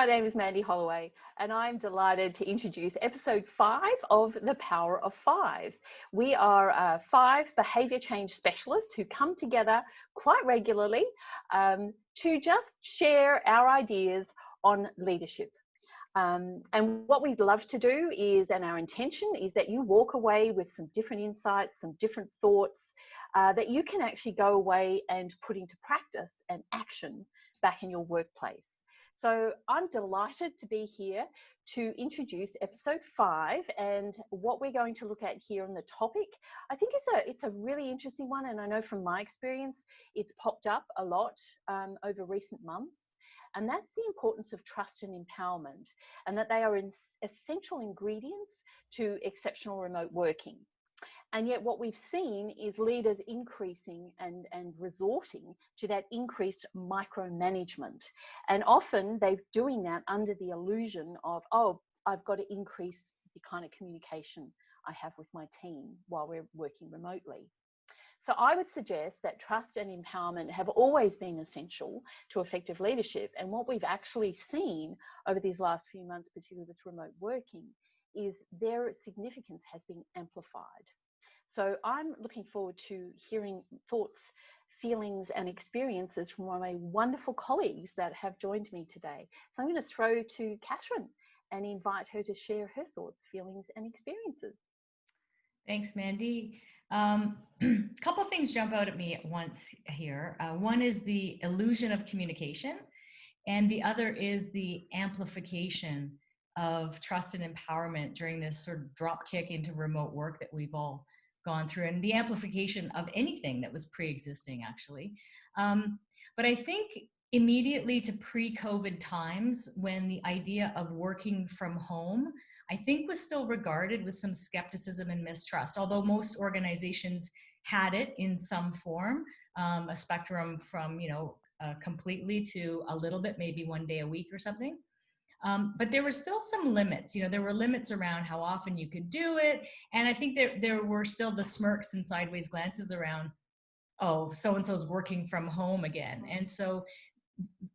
my name is Mandy Holloway, and I'm delighted to introduce episode 5 of The Power of Five. We are 5 behaviour change specialists who come together quite regularly to just share our ideas on leadership. And what we'd love to do is, and our intention is that you walk away with some different insights, some different thoughts that you can actually go away and put into practice and action back in your workplace. So I'm delighted to be here to introduce episode 5, and what we're going to look at here on the topic, I think it's a really interesting one, and I know from my experience it's popped up a lot over recent months. And that's the importance of trust and empowerment, and that they are essential ingredients to exceptional remote working. And yet what we've seen is leaders increasing and resorting to that increased micromanagement. And often they're doing that under the illusion of, oh, I've got to increase the kind of communication I have with my team while we're working remotely. So I would suggest that trust and empowerment have always been essential to effective leadership. And what we've actually seen over these last few months, particularly with remote working, is their significance has been amplified. So I'm looking forward to hearing thoughts, feelings, and experiences from one of my wonderful colleagues that have joined me today. So I'm going to throw to Catherine and invite her to share her thoughts, feelings, and experiences. Thanks, Mandy. Couple things jump out at me at once here. One is the illusion of communication, and the other is the amplification of trust and empowerment during this sort of drop kick into remote work that we've all gone through, and the amplification of anything that was pre-existing, actually. But I think immediately to pre-COVID times, when the idea of working from home, I think, was still regarded with some skepticism and mistrust, although most organizations had it in some form, a spectrum from, completely to a little bit, maybe one day a week or something. But there were still some limits. There were limits around how often you could do it. And I think there were still the smirks and sideways glances around, oh, so-and-so's working from home again. And so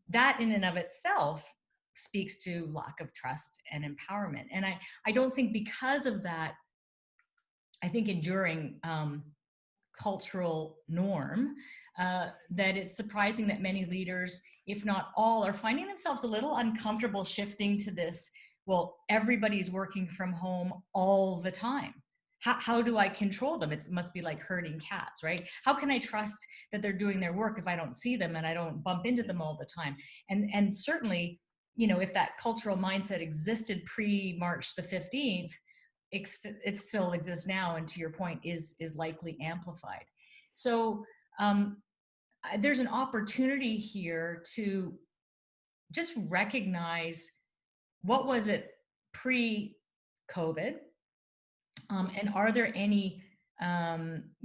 that in and of itself speaks to lack of trust and empowerment. And I don't think, because of that, I think enduring cultural norm, that it's surprising that many leaders, if not all, are finding themselves a little uncomfortable shifting to this, well, everybody's working from home all the time. How do I control them? It must be like herding cats, right? How can I trust that they're doing their work if I don't see them and I don't bump into them all the time? And certainly, if that cultural mindset existed pre-March the 15th, it still exists now, and to your point, is likely amplified. So there's an opportunity here to just recognize, what was it pre-COVID, and are there any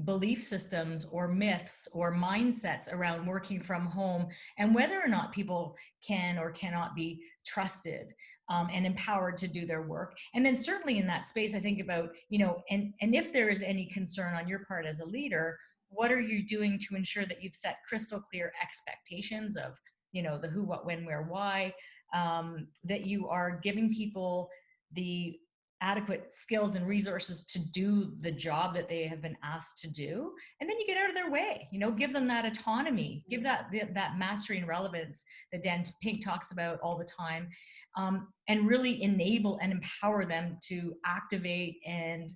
belief systems or myths or mindsets around working from home, and whether or not people can or cannot be trusted and empowered to do their work. And then certainly in that space, I think about, and if there is any concern on your part as a leader, what are you doing to ensure that you've set crystal clear expectations of, the who, what, when, where, why, that you are giving people the adequate skills and resources to do the job that they have been asked to do. And then you get out of their way, give them that autonomy, give that mastery and relevance that Dan Pink talks about all the time, and really enable and empower them to activate and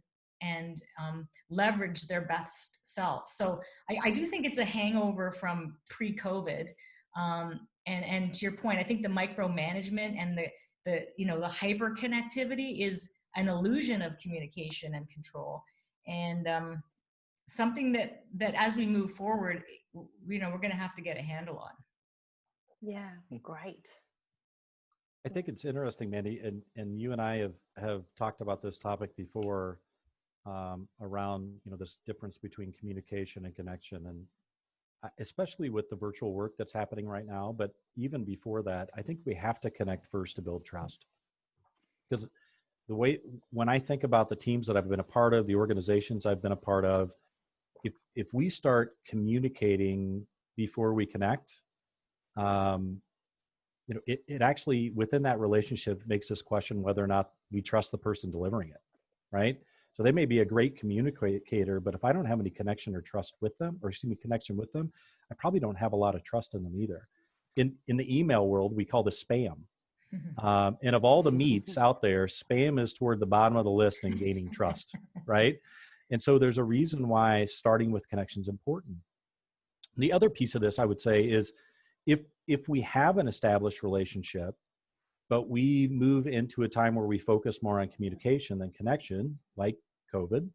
leverage their best self. So I do think it's a hangover from pre-COVID. And to your point, I think the micromanagement and the hyper connectivity is an illusion of communication and control, and something that as we move forward, we're going to have to get a handle on. Yeah, great. I think it's interesting, Mandy, and you and I have talked about this topic before, around this difference between communication and connection, and especially with the virtual work that's happening right now. But even before that, I think we have to connect first to build trust, because when I think about the teams that I've been a part of, the organizations I've been a part of, if we start communicating before we connect, it actually within that relationship makes us question whether or not we trust the person delivering it, right? So they may be a great communicator, but if I don't have any connection or trust with them, or excuse me, connection with them, I probably don't have a lot of trust in them either. In the email world, we call this spam. And of all the meats out there, spam is toward the bottom of the list in gaining trust, right? And so there's a reason why starting with connection is important. The other piece of this, I would say, is if we have an established relationship, but we move into a time where we focus more on communication than connection, like COVID,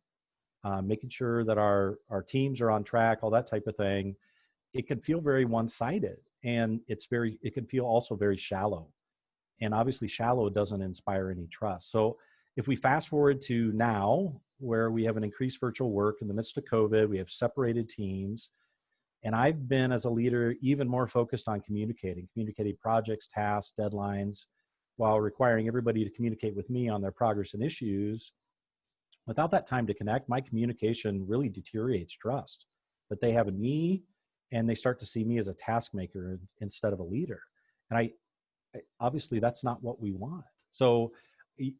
making sure that our teams are on track, all that type of thing, it can feel very one-sided, and it can feel also very shallow. And obviously shallow doesn't inspire any trust. So if we fast forward to now, where we have an increased virtual work in the midst of COVID, we have separated teams, and I've been, as a leader, even more focused on communicating projects, tasks, deadlines, while requiring everybody to communicate with me on their progress and issues. Without that time to connect, my communication really deteriorates trust that they have in me, and they start to see me as a task maker instead of a leader. And I obviously that's not what we want. So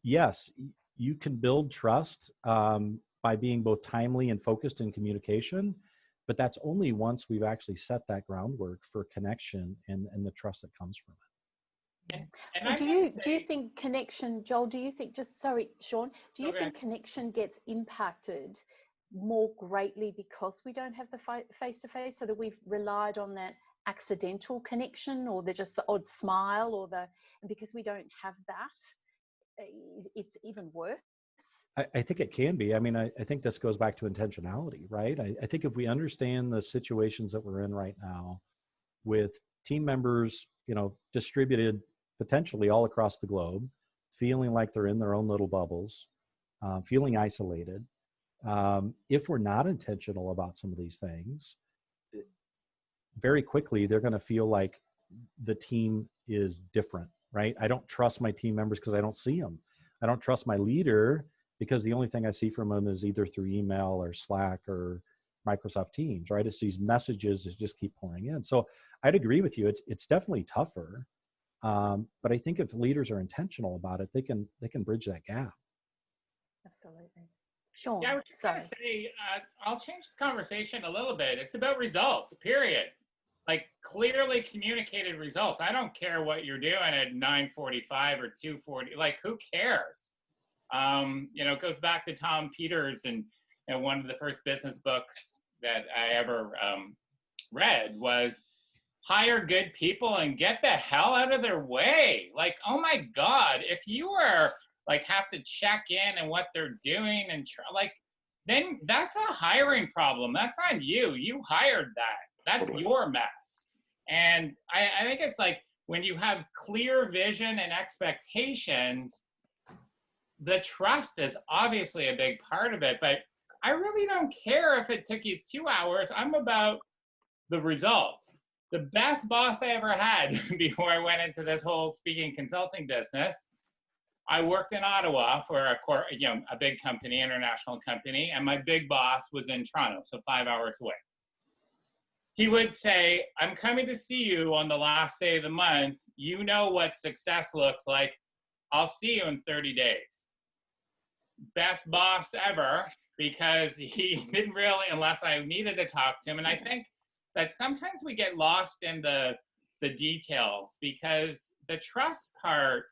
yes, you can build trust by being both timely and focused in communication, but that's only once we've actually set that groundwork for connection and the trust that comes from it. So do you think connection, Joel, Shawn, do you think connection gets impacted more greatly because we don't have the face-to-face, so that we've relied on that accidental connection, or they're just the odd smile, and because we don't have that, it's even worse? I think it can be. I mean, I think this goes back to intentionality, right? I think if we understand the situations that we're in right now with team members, distributed potentially all across the globe, feeling like they're in their own little bubbles, feeling isolated, if we're not intentional about some of these things, very quickly they're going to feel like the team is different, right? I don't trust my team members because I don't see them. I don't trust my leader because the only thing I see from them is either through email or Slack or Microsoft Teams, right? It's these messages that just keep pouring in. So I'd agree with you. It's definitely tougher. But I think if leaders are intentional about it, they can bridge that gap. Absolutely. Shawn. Yeah, I was just going to say, I'll change the conversation a little bit. It's about results, period. Like clearly communicated results. I don't care what you're doing at 9:45 or 2:40. Like, who cares? It goes back to Tom Peters and one of the first business books that I ever read was hire good people and get the hell out of their way. Like, oh my God, if you are like have to check in and what they're doing and then that's a hiring problem. That's on you. You hired that. That's your mess. And I think it's like when you have clear vision and expectations, the trust is obviously a big part of it, but I really don't care if it took you 2 hours. I'm about the results. The best boss I ever had before I went into this whole speaking consulting business, I worked in Ottawa for a big company, international company, and my big boss was in Toronto, so 5 hours away. He would say, I'm coming to see you on the last day of the month. You know what success looks like. I'll see you in 30 days. Best boss ever, because he didn't really, unless I needed to talk to him. And I think that sometimes we get lost in the details, because the trust part,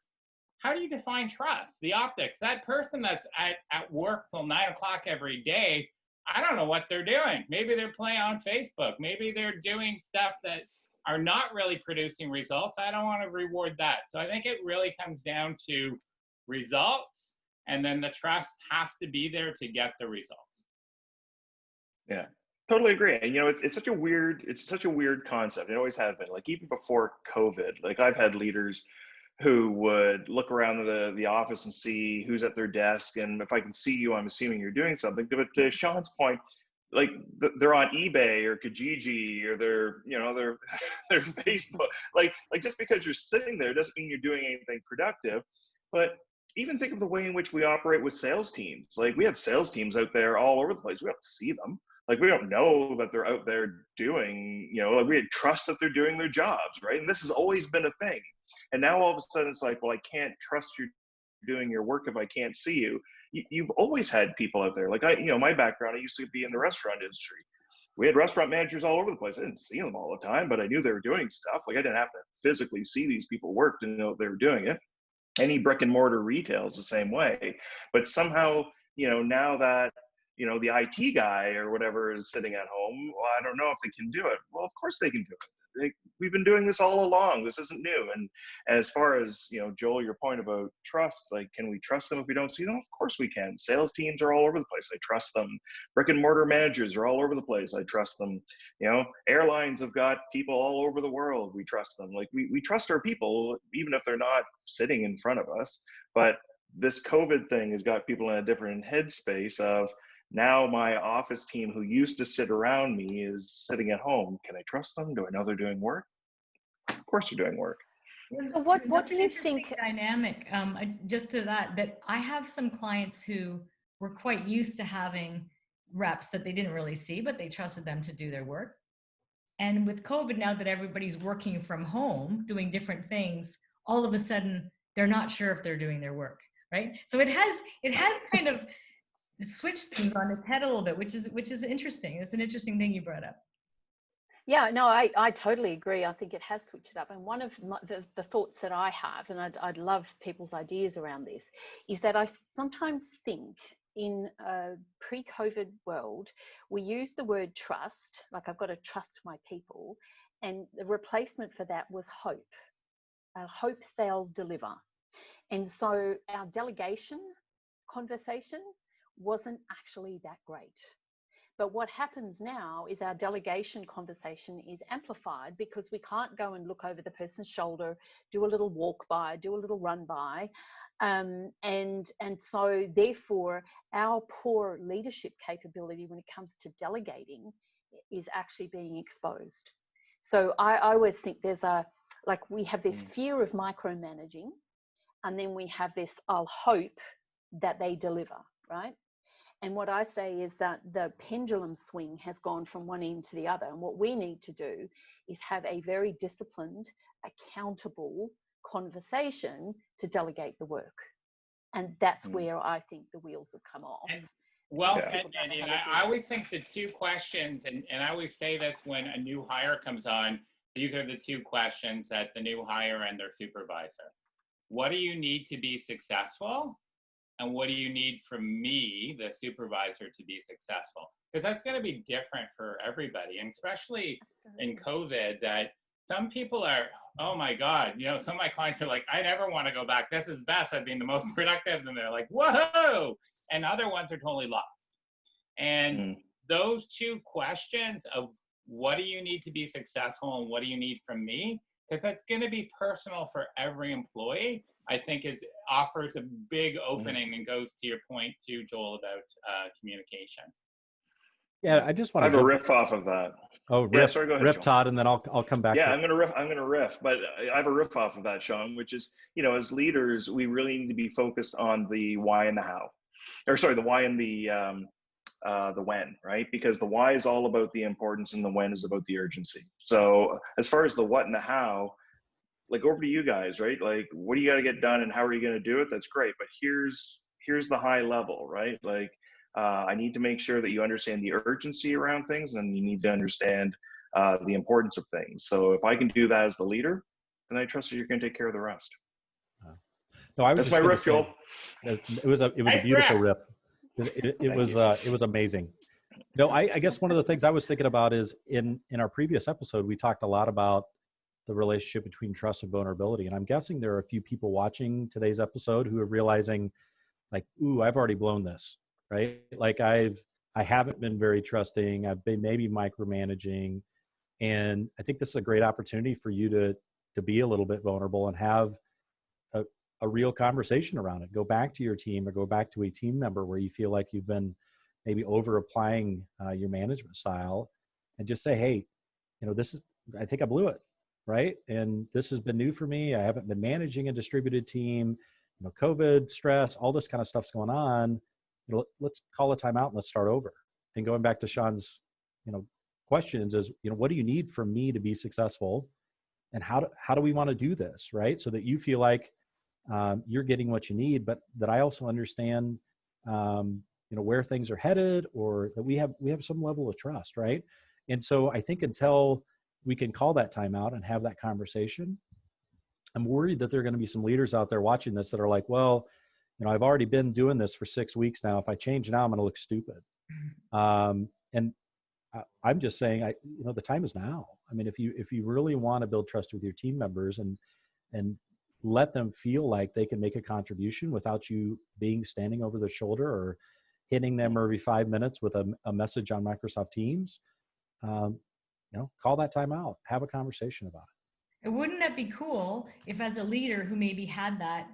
how do you define trust? The optics, that person that's at work till 9 o'clock every day, I don't know what they're doing. Maybe they're playing on Facebook. Maybe they're doing stuff that are not really producing results. I don't want to reward that. So I think it really comes down to results, and then the trust has to be there to get the results. Yeah, totally agree. And it's such a weird concept. It always has been. Like even before COVID, like I've had leaders who would look around the office and see who's at their desk, and if I can see you, I'm assuming you're doing something. But to Shawn's point, like they're on eBay or Kijiji or their Facebook. Like just because you're sitting there doesn't mean you're doing anything productive. But even think of the way in which we operate with sales teams. Like we have sales teams out there all over the place. We don't see them. Like we don't know that they're out there doing, like we trust that they're doing their jobs, right? And this has always been a thing. And now all of a sudden it's like, well, I can't trust you doing your work if I can't see you. You've always had people out there. Like my background, I used to be in the restaurant industry. We had restaurant managers all over the place. I didn't see them all the time, but I knew they were doing stuff. Like I didn't have to physically see these people work to know they were doing it. Any brick and mortar retail is the same way. But somehow, now that, the IT guy or whatever is sitting at home, well, I don't know if they can do it. Well, of course they can do it. We've been doing this all along. This isn't new. And as far as, Joel, your point about trust, like, can we trust them if we don't see them? Of course we can. Sales teams are all over the place. I trust them. Brick and mortar managers are all over the place. I trust them. Airlines have got people all over the world. We trust them. Like we trust our people, even if they're not sitting in front of us. But this COVID thing has got people in a different headspace of, now my office team who used to sit around me is sitting at home. Can I trust them? Do I know they're doing work? Of course they're doing work. So what do you interesting think? Dynamic, just to that I have some clients who were quite used to having reps that they didn't really see, but they trusted them to do their work. And with COVID, now that everybody's working from home, doing different things, all of a sudden they're not sure if they're doing their work, right? So it has kind of switch things on its head a little bit, which is interesting. It's an interesting thing you brought up. Yeah, no, I totally agree. I think it has switched it up. And one of the thoughts that I have, and I'd love people's ideas around this, is that I sometimes think in a pre-COVID world, we use the word trust, like I've got to trust my people. And the replacement for that was hope. I hope they'll deliver. And so our delegation conversation wasn't actually that great. But what happens now is our delegation conversation is amplified because we can't go and look over the person's shoulder, do a little walk by, do a little run by. And so therefore our poor leadership capability when it comes to delegating is actually being exposed. So I always think we have this fear of micromanaging, and then we have this, I'll hope that they deliver, right? And what I say is that the pendulum swing has gone from one end to the other. And what we need to do is have a very disciplined, accountable conversation to delegate the work. And that's where I think the wheels have come off. And well said, Mandy. And I always think the two questions, and I always say this when a new hire comes on, these are the two questions that the new hire and their supervisor. What do you need to be successful? And what do you need from me, the supervisor, to be successful? Because that's going to be different for everybody. And especially in COVID, that some people are, oh my God, some of my clients are like, I never want to go back. This is best. I've been the most productive. And they're like, whoa. And other ones are totally lost. And those two questions of what do you need to be successful and what do you need from me? Because that's going to be personal for every employee. I think offers a big opening and goes to your point too, Joel, about communication. Yeah, I just want to have a riff off of that. Oh, riff, yeah, sorry, go ahead, riff, Shawn. Todd, and then I'll come back. Yeah, I'm gonna riff, but I have a riff off of that, Shawn, which is, as leaders, we really need to be focused on the why and the how, or sorry, the why and the when, right? Because the why is all about the importance and the when is about the urgency. So as far as the what and the how, like over to you guys, right? Like, what do you got to get done and how are you going to do it? That's great. But here's the high level, right? Like, I need to make sure that you understand the urgency around things and you need to understand the importance of things. So if I can do that as the leader, then I trust that you're going to take care of the rest. No, I was That's my riff, Joel. It was a beautiful riff. It was amazing. No, I guess one of the things I was thinking about is in our previous episode, we talked a lot about the relationship between trust and vulnerability. And I'm guessing there are a few people watching today's episode who are realizing like, ooh, I've already blown this, right? Like I haven't been very trusting. I've been maybe micromanaging. And I think this is a great opportunity for you to be a little bit vulnerable and have a real conversation around it. Go back to your team or go back to a team member where you feel like you've been maybe over applying your management style and just say, hey, I think I blew it. Right. And this has been new for me. I haven't been managing a distributed team, COVID, stress, all this kind of stuff's going on. Let's call a timeout and let's start over. And going back to Shawn's, questions is, what do you need from me to be successful? and how do we want to do this, right? So that you feel like you're getting what you need, but that I also understand, where things are headed, or that we have some level of trust, right? And so I think until we can call that timeout and have that conversation, I'm worried that there are going to be some leaders out there watching this that are like, well, I've already been doing this for 6 weeks now. If I change now, I'm going to look stupid. And I'm just saying, the time is now. I mean, if you really want to build trust with your team members and let them feel like they can make a contribution without you being standing over their shoulder or hitting them every 5 minutes with a message on Microsoft Teams, call that time out, have a conversation about it. And wouldn't that be cool if, as a leader who maybe had that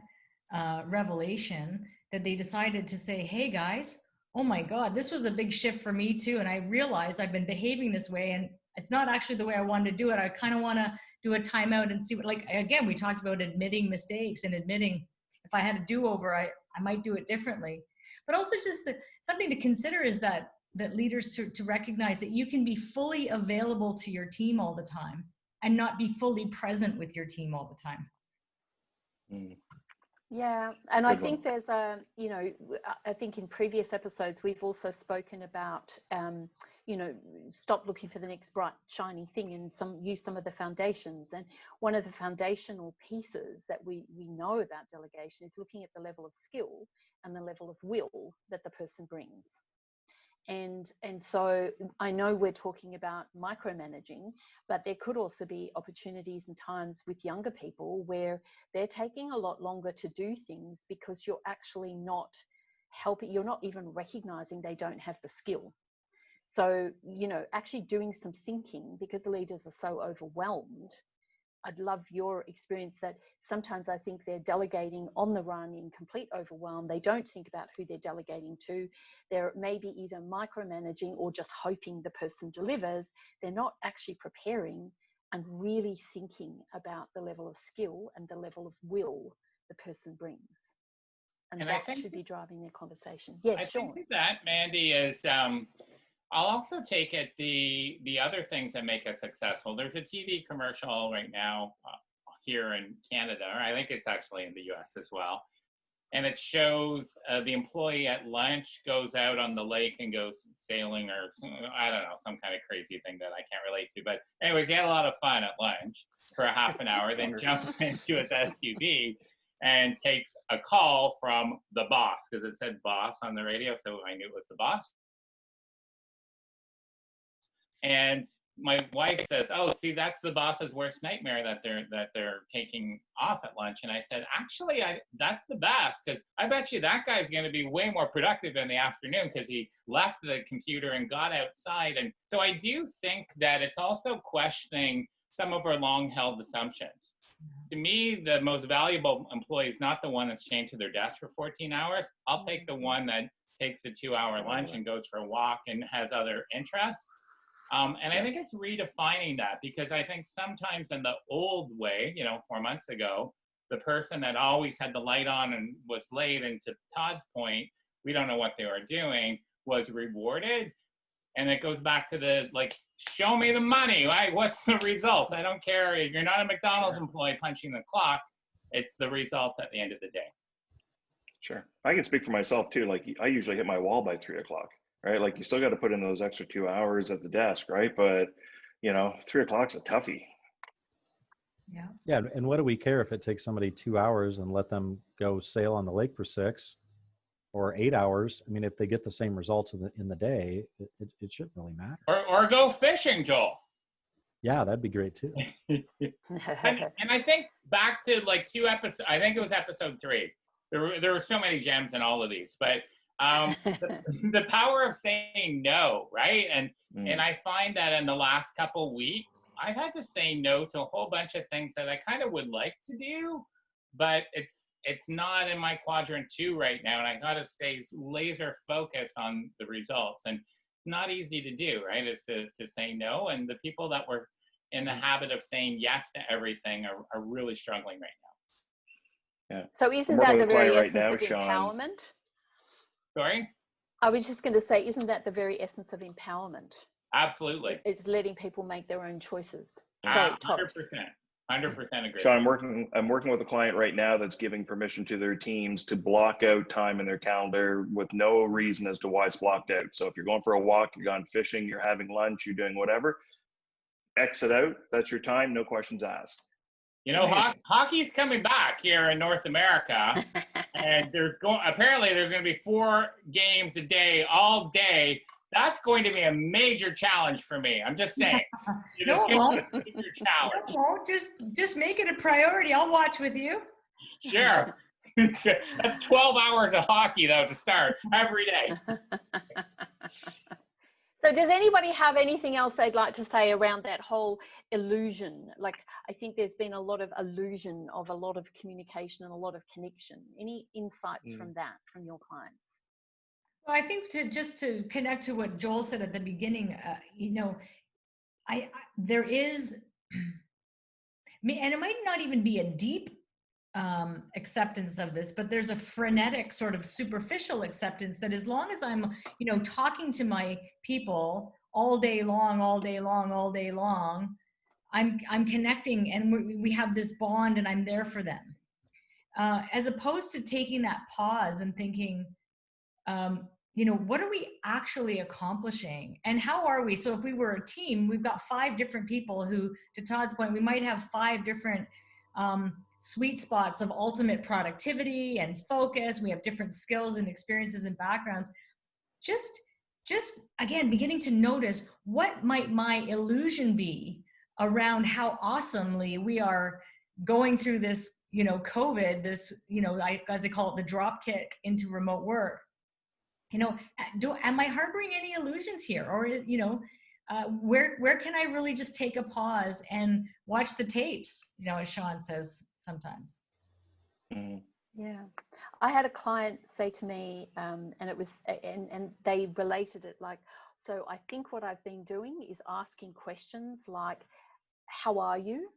revelation, that they decided to say, hey guys, oh my God, this was a big shift for me too. And I realized I've been behaving this way and it's not actually the way I wanted to do it. I kind of want to do a timeout and see what, like, again, we talked about admitting mistakes and admitting if I had a do-over, I might do it differently. But also just something to consider is that leaders to recognize that you can be fully available to your team all the time and not be fully present with your team all the time. Yeah, and I think there's I think in previous episodes we've also spoken about, stop looking for the next bright shiny thing and use some of the foundations. And one of the foundational pieces that we know about delegation is looking at the level of skill and the level of will that the person brings. And so I know we're talking about micromanaging, but there could also be opportunities and times with younger people where they're taking a lot longer to do things because you're actually not helping, you're not even recognizing they don't have the skill. So, actually doing some thinking, because the leaders are so overwhelmed. I'd love your experience that sometimes I think they're delegating on the run in complete overwhelm. They don't think about who they're delegating to. They're maybe either micromanaging or just hoping the person delivers. They're not actually preparing and really thinking about the level of skill and the level of will the person brings. And that should be driving their conversation. Yes, Shawn. I think that, Mandy, is I'll also take it the other things that make us successful. There's a TV commercial right now here in Canada, or I think it's actually in the US as well. And it shows the employee at lunch goes out on the lake and goes sailing, or I don't know, some kind of crazy thing that I can't relate to. But anyways, he had a lot of fun at lunch for a half an hour, then jumps into his SUV and takes a call from the boss, because it said boss on the radio, so I knew it was the boss. And my wife says, "Oh, see, that's the boss's worst nightmare, that they're taking off at lunch." And I said, "Actually, that's the best, because I bet you that guy's going to be way more productive in the afternoon because he left the computer and got outside." And so I do think that it's also questioning some of our long-held assumptions. To me, the most valuable employee is not the one that's chained to their desk for 14 hours. I'll take the one that takes a 2-hour lunch and goes for a walk and has other interests. And I think it's redefining that, because I think sometimes in the old way, 4 months ago, the person that always had the light on and was late, and to Todd's point, we don't know what they were doing, was rewarded. And it goes back to show me the money, right? What's the results? I don't care if you're not a McDonald's employee punching the clock. It's the results at the end of the day. Sure. I can speak for myself too. Like, I usually hit my wall by 3 o'clock. Right? Like, you still got to put in those extra 2 hours at the desk, right? But 3 o'clock's a toughie. Yeah. And what do we care if it takes somebody 2 hours and let them go sail on the lake for 6 or 8 hours? I mean, if they get the same results in the day, it shouldn't really matter. Or go fishing, Joel. Yeah, that'd be great too. and I think back to 2 episodes, I think it was episode 3. There were so many gems in all of these, but the power of saying no, right? And I find that in the last couple weeks, I've had to say no to a whole bunch of things that I kind of would like to do, but it's not in my quadrant 2 right now, and I got to stay laser focused on the results. And it's not easy to do, right? Is to say no, and the people that were in the habit of saying yes to everything are really struggling right now. Yeah. So isn't that the very essence now, of empowerment? Sorry? I was just going to say, isn't that the very essence of empowerment? Absolutely. It's letting people make their own choices. Sorry, Todd. 100%. 100% agree. Shawn, I'm working with a client right now that's giving permission to their teams to block out time in their calendar with no reason as to why it's blocked out. So if you're going for a walk, you're gone fishing, you're having lunch, you're doing whatever, exit out. That's your time. No questions asked. You know, hockey's coming back here in North America, and apparently there's going to be 4 games a day, all day. That's going to be a major challenge for me. I'm just saying. No, it won't. Major challenge. No, it won't. Just make it a priority. I'll watch with you. Sure. That's 12 hours of hockey, though, to start every day. So does anybody have anything else they'd like to say around that whole illusion? Like, I think there's been a lot of illusion of a lot of communication and a lot of connection. Any insights from that, from your clients? Well, I think to connect to what Joel said at the beginning, you know, there is, and it might not even be a deep acceptance of this, but there's a frenetic sort of superficial acceptance that as long as I'm, you know, talking to my people all day long, I'm connecting, and we have this bond, and I'm there for them. As opposed to taking that pause and thinking, you know, what are we actually accomplishing, and how are we? So if we were a team, we've got 5 different people who, to Todd's point, we might have 5 different sweet spots of ultimate productivity and focus. We have different skills and experiences and backgrounds. Just again, beginning to notice, what might my illusion be around how awesomely we are going through this, you know, COVID, this, you know, as I call it, the drop kick into remote work. You know, am I harboring any illusions here? Or, you know, where can I really just take a pause and watch the tapes, you know, as Shawn says sometimes. Yeah, I had a client say to me, and it was, and they related it like, so I think what I've been doing is asking questions like, how are you?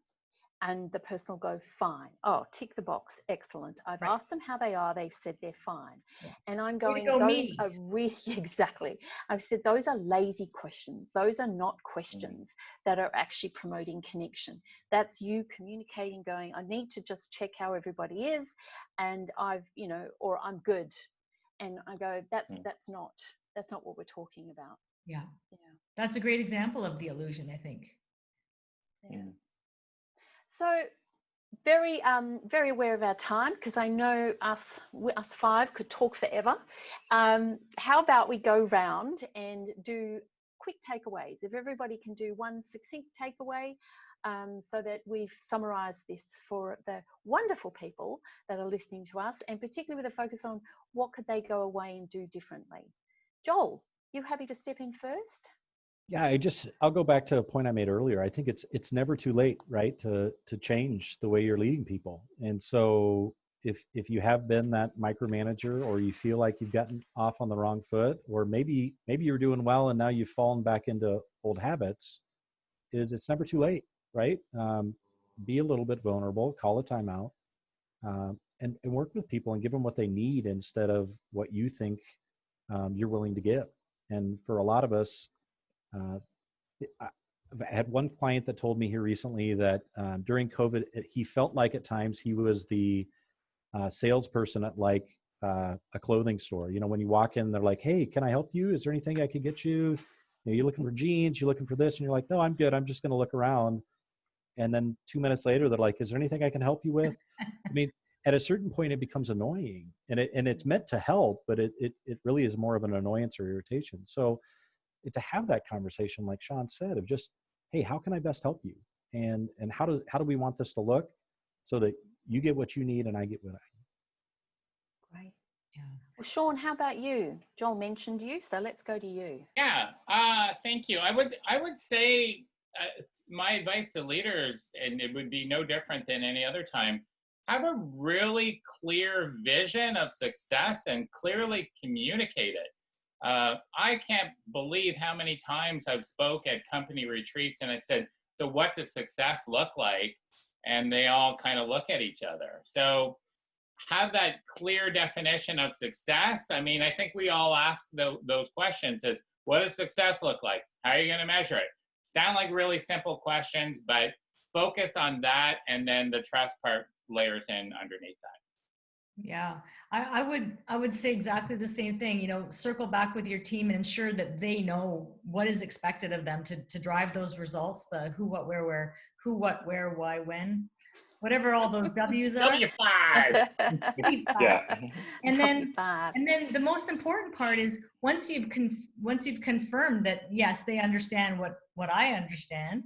And the person will go, fine. Oh, tick the box. Excellent. I've asked them how they are. They've said they're fine. Yeah. And I'm going, those are really, exactly. I've said, those are lazy questions. Those are not questions that are actually promoting connection. That's you communicating, going, I need to just check how everybody is. And I've, you know, or I'm good. And I go, that's not what we're talking about. Yeah. That's a great example of the illusion, I think. Yeah. So very aware of our time, because I know us 5 could talk forever. How about we go round and do quick takeaways? If everybody can do one succinct takeaway, so that we've summarized this for the wonderful people that are listening to us, and particularly with a focus on what could they go away and do differently. Joel, you happy to step in first? Yeah, I'll go back to a point I made earlier. I think it's never too late, right, to change the way you're leading people. And so if you have been that micromanager, or you feel like you've gotten off on the wrong foot, or maybe you're doing well and now you've fallen back into old habits, it's never too late, right? Be a little bit vulnerable, call a timeout, and work with people and give them what they need instead of what you think you're willing to give. And for a lot of us, I've had one client that told me here recently that during COVID, he felt like at times he was the salesperson at like a clothing store. You know, when you walk in, they're like, hey, can I help you? Is there anything I could get you? You know, you're looking for jeans, you're looking for this, and you're like, no, I'm good. I'm just going to look around. And then 2 minutes later, they're like, is there anything I can help you with? I mean, at a certain point, it becomes annoying, and it's meant to help, but it really is more of an annoyance or irritation. So to have that conversation, like Shawn said, of just, hey, how can I best help you? And how do we want this to look so that you get what you need and I get what I need? Great. Yeah. Well, Shawn, how about you? Joel mentioned you, so let's go to you. Yeah, thank you. I would say my advice to leaders, and it would be no different than any other time, have a really clear vision of success and clearly communicate it. I can't believe how many times I've spoke at company retreats and I said, so what does success look like? And they all kind of look at each other. So have that clear definition of success. I mean, I think we all ask those questions is, what does success look like? How are you going to measure it? Sound like really simple questions, but focus on that, and then the trust part layers in underneath that. Yeah, I would say exactly the same thing. You know, circle back with your team and ensure that they know what is expected of them to drive those results. The who, what, where, why, when, whatever all those W's are. W5. W5. Yeah. And then W5. the most important part is once you've confirmed that yes, they understand what I understand,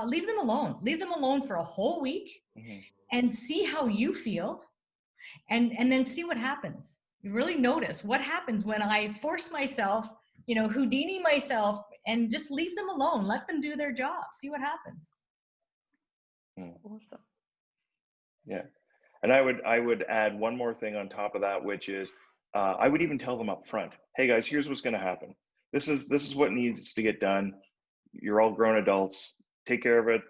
leave them alone. Leave them alone for a whole week and see how you feel. And then see what happens. You really notice what happens when I force myself, you know, Houdini myself, and just leave them alone. Let them do their job. See what happens. Awesome. Yeah. And I would add one more thing on top of that, which is I would even tell them up front, hey guys, here's what's going to happen. This is what needs to get done. You're all grown adults. Take care of it.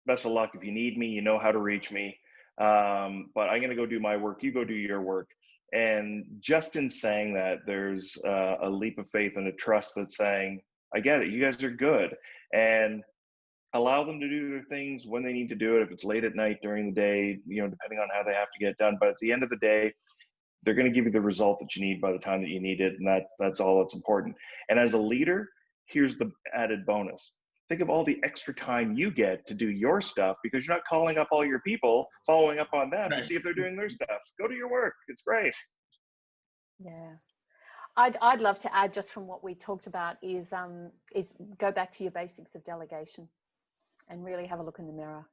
Best of luck. If you need me, you know how to reach me. But I'm going to go do my work. You go do your work. And just in saying that, there's a leap of faith and a trust that's saying, I get it. You guys are good. And allow them to do their things when they need to do it. If it's late at night, during the day, you know, depending on how they have to get done. But at the end of the day, they're going to give you the result that you need by the time that you need it. And that's all that's important. And as a leader, here's the added bonus. Think of all the extra time you get to do your stuff because you're not calling up all your people, following up on them to see if they're doing their stuff. Go do your work. It's great. Yeah. I'd love to add, just from what we talked about, is go back to your basics of delegation and really have a look in the mirror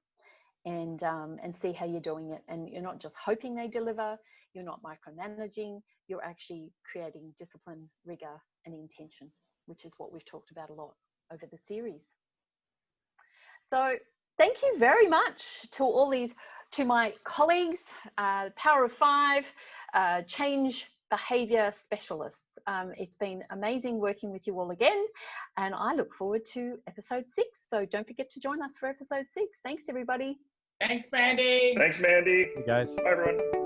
and see how you're doing it. And you're not just hoping they deliver, you're not micromanaging, you're actually creating discipline, rigor, and intention, which is what we've talked about a lot over the series. So thank you very much to my colleagues, Power of Five, Change Behaviour Specialists. It's been amazing working with you all again, and I look forward to episode 6. So don't forget to join us for episode 6. Thanks, everybody. Thanks, Mandy. Thanks, Mandy. Hey guys. Bye, everyone.